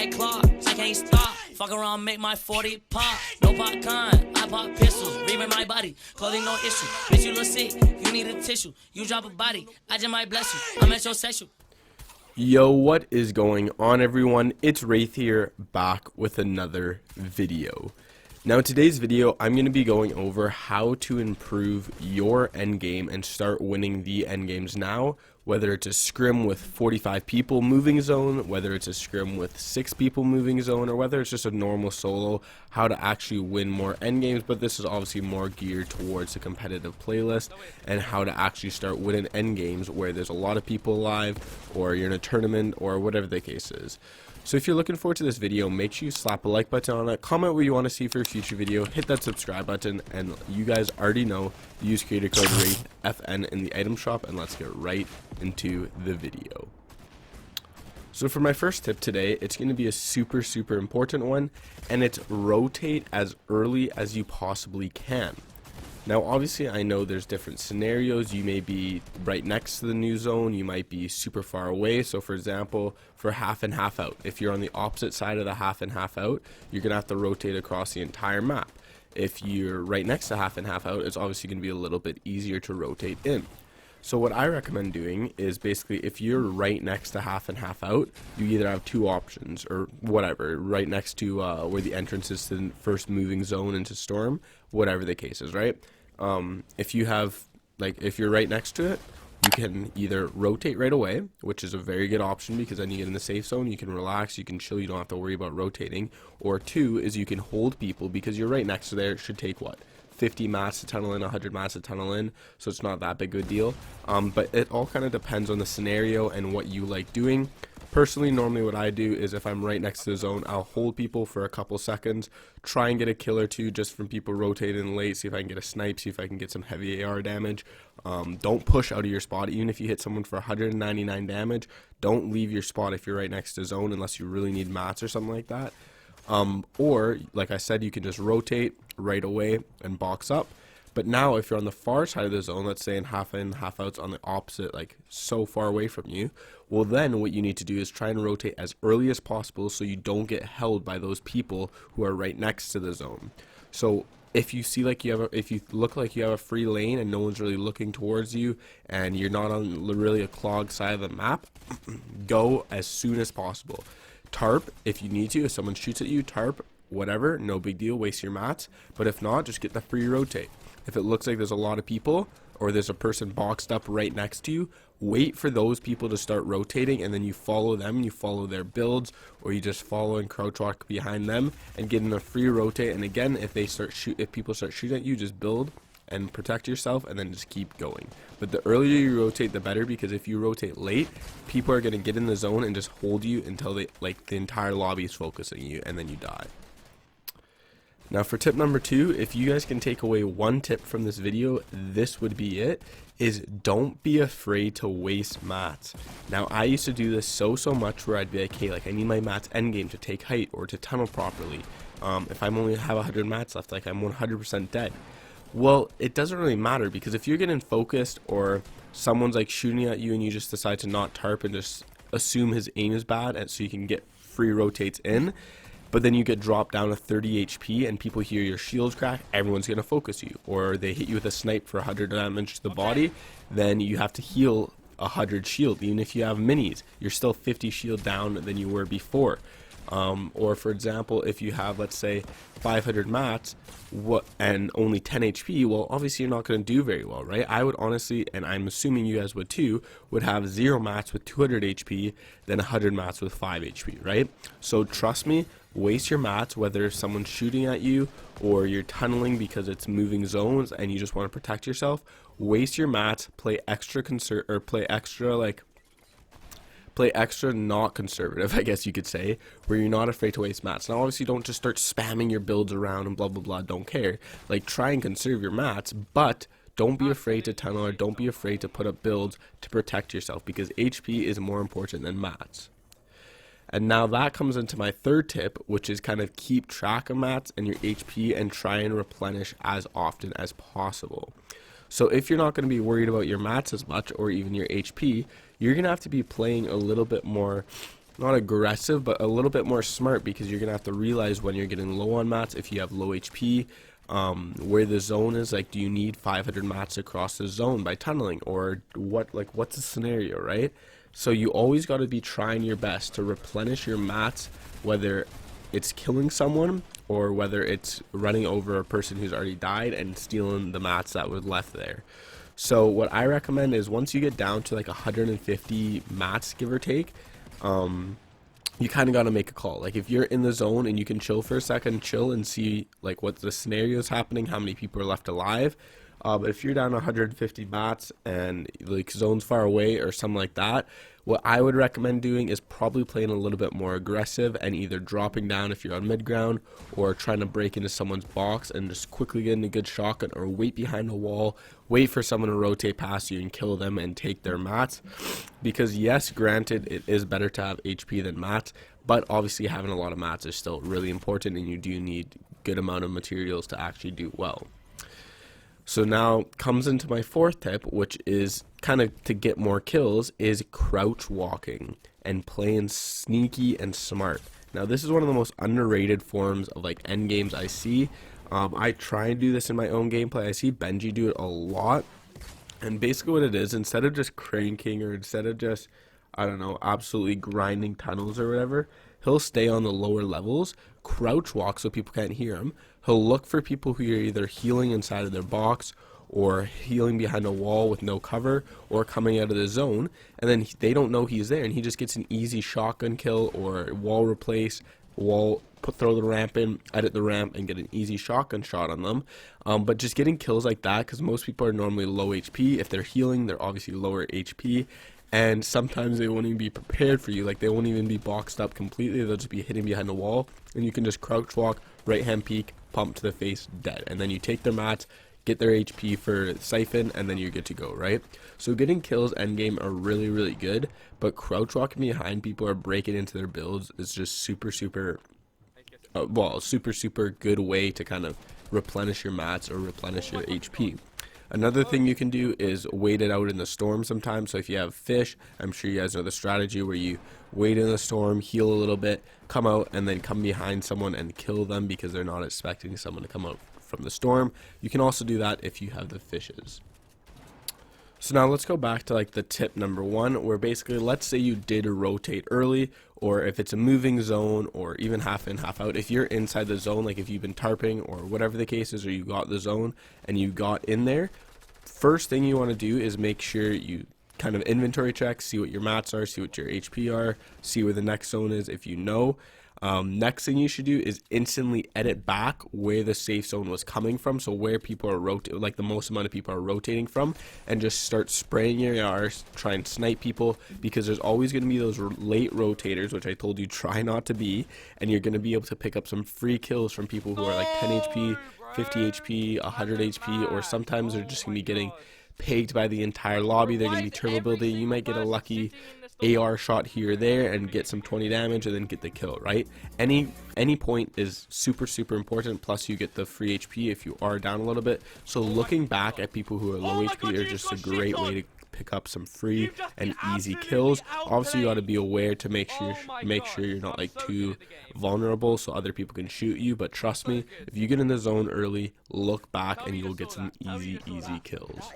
like Clark, I can't stop. Fuck around, make my 40 pop. No popcorn, I pop pistols. Reaming my body, clothing no issue. Bitch, you look sick, you need a tissue. You drop a body, I just might bless you. I'm metrosexual. Yo, what is going on, everyone? It's Wraith here, back with another video. Now, in today's video, I'm going to be going over how to improve your endgame and start winning the endgames now, whether it's a scrim with 45 people moving zone, whether it's a scrim with 6 people moving zone, or whether it's just a normal solo, how to actually win more endgames. But this is obviously more geared towards the competitive playlist and how to actually start winning endgames where there's a lot of people alive, or you're in a tournament, or whatever the case is. So if you're looking forward to this video, make sure you slap a like button on it, comment what you want to see for a future video, hit that subscribe button, and you guys already know, use creator code WraithFN in the item shop, and let's get right into the video. So for my first tip today, it's going to be a super important one, and it's rotate as early as you possibly can. Now, obviously, I know there's different scenarios. You may be right next to the new zone. You might be super far away. So, for example, for half and half out, if you're on the opposite side of the half and half out, you're going to have to rotate across the entire map. If you're right next to half and half out, it's obviously going to be a little bit easier to rotate in. So what I recommend doing is basically if you're right next to half and half out, you either have two options or whatever, right next to where the entrance is to the first moving zone into storm, whatever the case is, right? If you're right next to it, you can either rotate right away, which is a very good option because then you get in the safe zone, you can relax, you can chill, you don't have to worry about rotating. Or two is you can hold people because you're right next to there. It should take what? 50 mats to tunnel in, 100 mats to tunnel in, so it's not that big of a deal. But it all kind of depends on the scenario and what you like doing. Personally, normally what I do is if I'm right next to the zone, I'll hold people for a couple seconds, try and get a kill or two just from people rotating late, see if I can get a snipe, see if I can get some heavy AR damage. Don't push out of your spot. Even if you hit someone for 199 damage, don't leave your spot if you're right next to the zone unless you really need mats or something like that. Or, like I said, you can just rotate right away and box up. But now, if you're on the far side of the zone, let's say in, half out's on the opposite, like so far away from you, well then what you need to do is try and rotate as early as possible so you don't get held by those people who are right next to the zone. So if you see like if you look like you have a free lane and no one's really looking towards you and you're not on really a clogged side of the map, go as soon as possible. Tarp if you need to. If someone shoots at you, tarp, whatever, no big deal, waste your mats. But if not, just get the free rotate. If it looks like there's a lot of people or there's a person boxed up right next to you, wait for those people to start rotating and then you follow them, you follow their builds, or you just follow and crouch walk behind them and get in a free rotate. And again, if people start shooting at you, just build and protect yourself and then just keep going. But the earlier you rotate, the better, because if you rotate late, people are going to get in the zone and just hold you until the entire lobby is focusing you and then you die. Now for tip number 2, if you guys can take away one tip from this video, this would be it, is don't be afraid to waste mats. Now I used to do this so much where I'd be like, hey, like I need my mats endgame to take height or to tunnel properly. If I'm only have 100 mats left, like I'm 100% dead. Well, it doesn't really matter because if you're getting focused or someone's like shooting at you and you just decide to not tarp and just assume his aim is bad and so you can get free rotates in, but then you get dropped down to 30 HP and people hear your shields crack, everyone's going to focus you. Or they hit you with a snipe for 100 damage to the body, then you have to heal 100 shield. Even if you have minis, you're still 50 shield down than you were before. Or for example, if you have, let's say, 500 mats and only 10 HP, well, obviously you're not going to do very well, right? I would honestly, and I'm assuming you guys would too, would have 0 mats with 200 HP, then 100 mats with 5 HP, right? So trust me, waste your mats, whether someone's shooting at you or you're tunneling because it's moving zones and you just want to protect yourself. Waste your mats, play extra not conservative, I guess you could say, where you're not afraid to waste mats. Now obviously don't just start spamming your builds around and blah blah blah, don't care. Like try and conserve your mats, but don't be afraid to tunnel or don't be afraid to put up builds to protect yourself because HP is more important than mats. And now that comes into my third tip, which is kind of keep track of mats and your HP and try and replenish as often as possible. So if you're not going to be worried about your mats as much or even your HP, you're going to have to be playing a little bit more not aggressive, but a little bit more smart, because you're gonna have to realize when you're getting low on mats, if you have low HP, where the zone is. Like, do you need 500 mats across the zone by tunneling, or what's the scenario, right? So you always got to be trying your best to replenish your mats, whether it's killing someone or whether it's running over a person who's already died and stealing the mats that were left there. So what I recommend is, once you get down to like 150 mats, give or take, you kind of got to make a call. Like, if you're in the zone and you can chill for a second, chill and see like what the scenario is happening, how many people are left alive. But if you're down 150 mats and like zone's far away or something like that, what I would recommend doing is probably playing a little bit more aggressive and either dropping down if you're on mid ground, or trying to break into someone's box and just quickly getting a good shotgun, or wait behind a wall, wait for someone to rotate past you and kill them and take their mats. Because yes, granted, it is better to have HP than mats, but obviously having a lot of mats is still really important, and you do need good amount of materials to actually do well. So now comes into my fourth tip, which is kind of to get more kills, is crouch walking and playing sneaky and smart. Now this is one of the most underrated forms of like end games I see. I try and do this in my own gameplay. I see Benji do it a lot, and basically what it is, instead of just cranking, or instead of just, I don't know, absolutely grinding tunnels or whatever, he'll stay on the lower levels, crouch walk so people can't hear him. He'll look for people who are either healing inside of their box, or healing behind a wall with no cover, or coming out of the zone, and then they don't know he's there, and he just gets an easy shotgun kill, or wall replace, throw the ramp in, edit the ramp, and get an easy shotgun shot on them. But just getting kills like that, because most people are normally low HP. If they're healing, they're obviously lower HP, and sometimes they won't even be prepared for you. Like, they won't even be boxed up completely, they'll just be hitting behind the wall, and you can just crouch walk, right hand peek, pump to the face, dead. And then you take their mats, get their HP for siphon, and then you're good to go, right? So getting kills endgame are really, really good, but crouch walking behind people or breaking into their builds is just super good way to kind of replenish your mats or replenish your HP. Another thing you can do is wait it out in the storm sometimes. So if you have fish, I'm sure you guys know the strategy where you wait in the storm, heal a little bit, come out, and then come behind someone and kill them because they're not expecting someone to come out from the storm. You can also do that if you have the fishes. So now let's go back to like the tip number one, where basically, let's say you did rotate early, or if it's a moving zone, or even half in, half out. If you're inside the zone, like if you've been tarping or whatever the case is, or you got the zone and you got in there, first thing you want to do is make sure you kind of inventory check, see what your mats are, see what your HP are, see where the next zone is if you know. Next thing you should do is instantly edit back where the safe zone was coming from, so where people are rotating, like the most amount of people are rotating from, and just start spraying your ARs, try and snipe people, because there's always going to be those late rotators, which I told you try not to be, and you're going to be able to pick up some free kills from people who are like 10 HP, 50 HP, 100 HP, or sometimes they're just going to be getting pegged by the entire lobby. They're going to be turbo building. You might get a lucky AR shot here or there and get some 20 damage and then get the kill, right? Any point is super important, plus you get the free HP if you are down a little bit. So looking back at people who are low HP are just a great way to pick up some free and easy kills. Obviously you got to be aware to make sure you're not like too vulnerable so other people can shoot you, but trust me, if you get in the zone early, look back and you'll get some easy kills.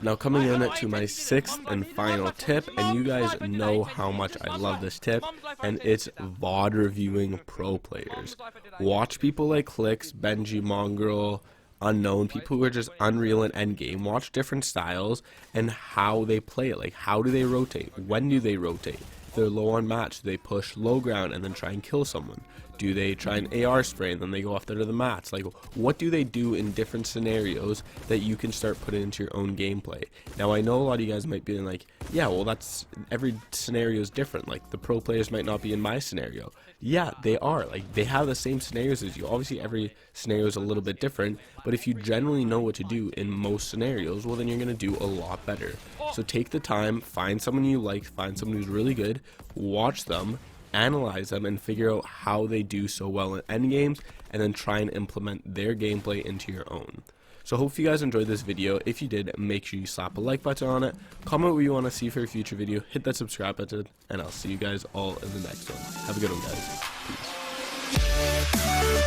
Now coming in to my sixth and final tip, and you guys know how much I love this tip, and it's VOD reviewing pro players. Watch people like Clicks, Benji, Mongrel, Unknown, people who are just unreal in endgame. Watch different styles and how they play it. Like, how do they rotate? When do they rotate? If they're low on match, do they push low ground and then try and kill someone? Do they try an AR spray and then they go after the mats? Like, what do they do in different scenarios that you can start putting into your own gameplay? Now, I know a lot of you guys might be like, yeah, well, that's, every scenario is different. Like, the pro players might not be in my scenario. Yeah, they are. Like, they have the same scenarios as you. Obviously, every scenario is a little bit different, but if you generally know what to do in most scenarios, well, then you're going to do a lot better. So take the time, find someone you like, find someone who's really good, watch them, analyze them, and figure out how they do so well in endgames, and then try and implement their gameplay into your own. So hope you guys enjoyed this video. If you did, make sure you slap a like button on it, comment what you want to see for a future video, hit that subscribe button, and I'll see you guys all in the next one. Have a good one, guys. Peace.